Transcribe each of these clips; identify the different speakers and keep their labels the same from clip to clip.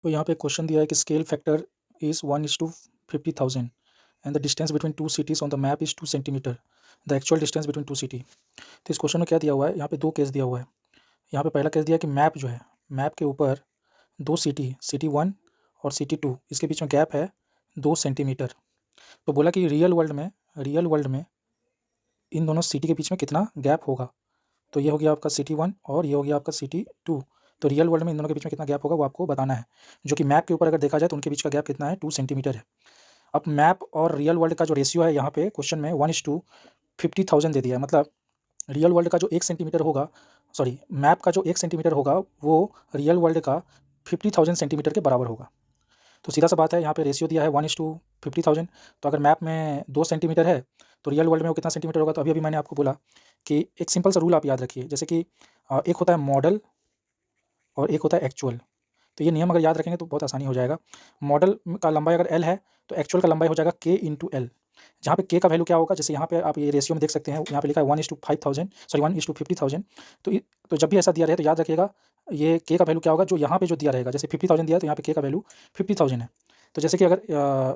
Speaker 1: तो यहाँ पे क्वेश्चन दिया है कि scale factor is 1:50,000 and the distance between two cities on the map is 2 centimetre, the actual distance between two city. तो इस क्वेश्चन में क्या दिया हुआ है, यहाँ पे दो केस दिया हुआ है। यहाँ पे पहला केस दिया है कि मैप जो है, मैप के ऊपर दो सिटी 1 और सिटी 2, इसके बीच में गैप है 2 सेंटीमीटर। तो बोला कि रियल वर्ल्ड में इन दोनों सिटी के बीच में कितना गैप होगा। तो ये हो गया आपका सिटी 1 और ये हो गया आपका सिटी 2। तो रियल वर्ल्ड में इन दोनों के बीच में कितना गैप होगा वो आपको बताना है, जो कि मैप के ऊपर अगर देखा जाए तो उनके बीच का गैप कितना है, 2 सेंटीमीटर है। अब मैप और रियल वर्ल्ड का जो रेशियो है यहाँ पे क्वेश्चन में 1:50,000 दे दिया है। मतलब रियल वर्ल्ड का जो 1 सेंटीमीटर होगा, सॉरी मैप का जो 1 सेंटीमीटर होगा वो रियल वर्ल्ड का 50,000 सेंटीमीटर के बराबर होगा। तो सीधा सा बात है, यहाँ पे रेशियो दिया है 1:50,000। तो अगर मैप में 2 सेंटीमीटर है तो रियल वर्ल्ड में वो कितना सेंटीमीटर होगा। तो अभी मैंने आपको बोला कि एक सिंपल सा रूल आप याद रखिए, जैसे कि एक होता है मॉडल और एक होता है एक्चुअल। तो ये नियम अगर याद रखेंगे तो बहुत आसानी हो जाएगा। मॉडल का लंबाई अगर एल है तो एक्चुअल का लंबाई हो जाएगा के इंटू एल, जहाँ पे के का वैल्यू क्या होगा, जैसे यहाँ पे आप ये रेशियो में देख सकते हैं, यहाँ पे लिखा है 1:5,000, सॉरी 1:50,000। तो जब भी ऐसा दिया रहे तो याद रखिएगा ये के का वैल्यू क्या होगा, जो यहाँ पे जो दिया रहेगा। जैसे 50,000 दिया है तो यहाँ पे के का वैल्यू 50,000 है। तो जैसे कि अगर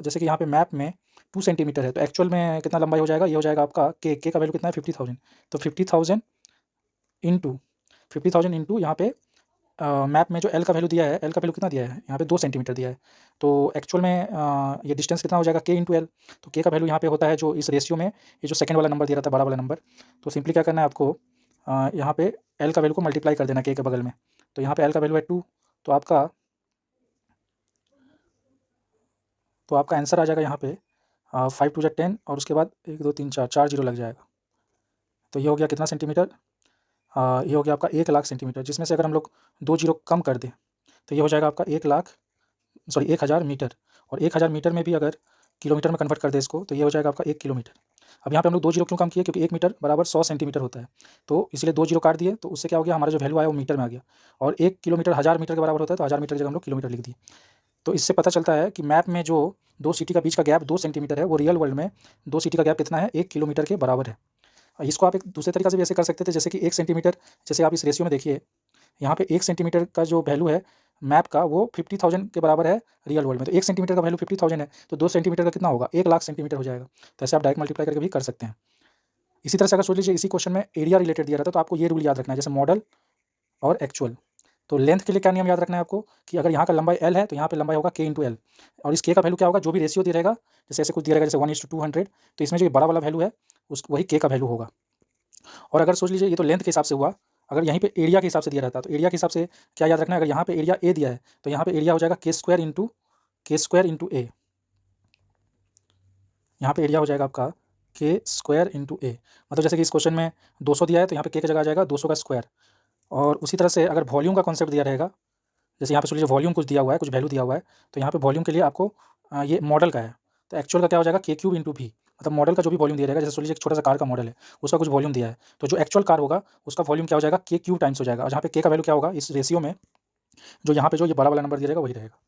Speaker 1: जैसे कि यहाँ पे मैप में 2 सेंटीमीटर है तो एक्चुअल में कितना लंबाई हो जाएगा, ये हो जाएगा आपका के का वैल्यू कितना है 50,000। तो 50,000 इंटू यहाँ पे मैप में जो एल का वैल्यू दिया है, एल का वैल्यू कितना दिया है, यहाँ पे 2 सेंटीमीटर दिया है। तो एक्चुअल में ये डिस्टेंस कितना हो जाएगा, के इंटू एल। तो के का वैल्यू यहाँ पे होता है जो इस रेशियो में, ये जो सेकंड वाला नंबर दिया रहा था, बड़ा वाला नंबर। तो सिंपली क्या करना है आपको, यहाँ पे एल का वैल्यू को मल्टीप्लाई कर देना के बगल में। तो यहाँ पे एल का वैल्यू है 2, तो आपका आंसर आ जाएगा यहाँ पे 5 2 10 और उसके बाद 1 2 3 4 जीरो लग जाएगा। तो ये हो गया कितना सेंटीमीटर, ये हो गया आपका 1,00,000 सेंटीमीटर, जिसमें से अगर हम लोग 2 जीरो कम कर दें तो ये हो जाएगा आपका 1,00,000 मीटर। और 1,000 मीटर में भी अगर किलोमीटर में कन्वर्ट कर दें इसको तो ये हो जाएगा आपका 1 किलोमीटर। अब यहाँ पे हम लोग 2 जीरो क्यों कम किए, क्योंकि 1 मीटर बराबर 100 सेंटीमीटर होता है। तो इसलिए 2 जीरो काट दिए तो उससे क्या हो गया, हमारा जो वैल्यू आया वो मीटर में आ गया। और 1 किलोमीटर 1000 मीटर के बराबर होता है, तो 1000 मीटर की जगह हम लोग किलोमीटर लिख दिए। तो इससे पता चलता है कि मैप में जो 2 सिटी का बीच का गैप 2 सेंटीमीटर है, वो रियल वर्ल्ड में 2 सिटी का गैप कितना है, 1 किलोमीटर के बराबर है। इसको आप एक दूसरे तरीक़ा से भी ऐसे कर सकते थे, जैसे कि 1 सेंटीमीटर, जैसे आप इस रेशियो में देखिए यहाँ पे 1 सेंटीमीटर का जो वैल्यू है मैप का वो 50,000 के बराबर है रियल वर्ल्ड में। तो 1 सेंटीमीटर का वैल्यू 50,000 है, तो 2 सेंटीमीटर का कितना होगा, 1,00,000 सेंटीमीटर हो जाएगा। तो ऐसे आप डायरेक्ट मल्टीप्लाई करके भी कर सकते हैं। इसी तरह से अगर सोच लीजिए इसी क्वेश्चन में एरिया रिलेटेड दिया रहता तो आपको ये रूल याद रखना है, जैसे मॉडल और एक्चुअल। तो लेंथ के लिए क्या नियम याद रखना है आपको, कि अगर यहाँ का लंबाई एल है तो यहाँ पे लंबाई होगा के इंटू एल। और इस के का वैल्यू क्या होगा, जो भी रेशियो दिया रहेगा, जैसे ऐसे कुछ दिया रहेगा जैसे 1:200, तो इसमें जो बड़ा वाला वैल्यू है उस वही के का वैल्यू होगा। और अगर सोच लीजिए ये तो लेंथ के हिसाब से हुआ, अगर यहीं पे एरिया के हिसाब से दिया रहता तो एरिया के हिसाब से क्या याद रखना है, अगर यहाँ पे एरिया ए दिया है तो यहाँ पे एरिया हो जाएगा के स्क्वायर इंटू ए। यहाँ पे एरिया हो जाएगा आपका के स्क्वायर इंटू ए। मतलब जैसे कि इस क्वेश्चन में 200 दिया है तो यहाँ पे के की जगह आ जाएगा 200 का स्क्वायर। और उसी तरह से अगर वॉल्यूम का कॉन्सेप्ट दिया रहेगा, जैसे यहाँ पे सोच लीजिए वॉल्यूम कुछ दिया हुआ है, कुछ वैल्यू दिया हुआ है, तो यहाँ पे वॉल्यूम के लिए आपको ये मॉडल का है, तो एक्चुअल का क्या हो जाएगा के क्यूब इंटू भी। मतलब मॉडल का जो भी वॉल्यूम दिया रहेगा, जैसे सोच लीजिए एक छोटा सा कार का मॉडल है, उसका कुछ वॉल्यूम दिया है, तो जो एक्चुअल कार होगा उसका वॉल्यूम क्या हो जाएगा, के क्यूब टाइम्स हो जाएगा। और जहाँ पे के का वैल्यू क्या होगा इस रेशियो में, जो यहाँ पे जो ये बड़ा वाला नंबर दिया रहेगा वही रहेगा।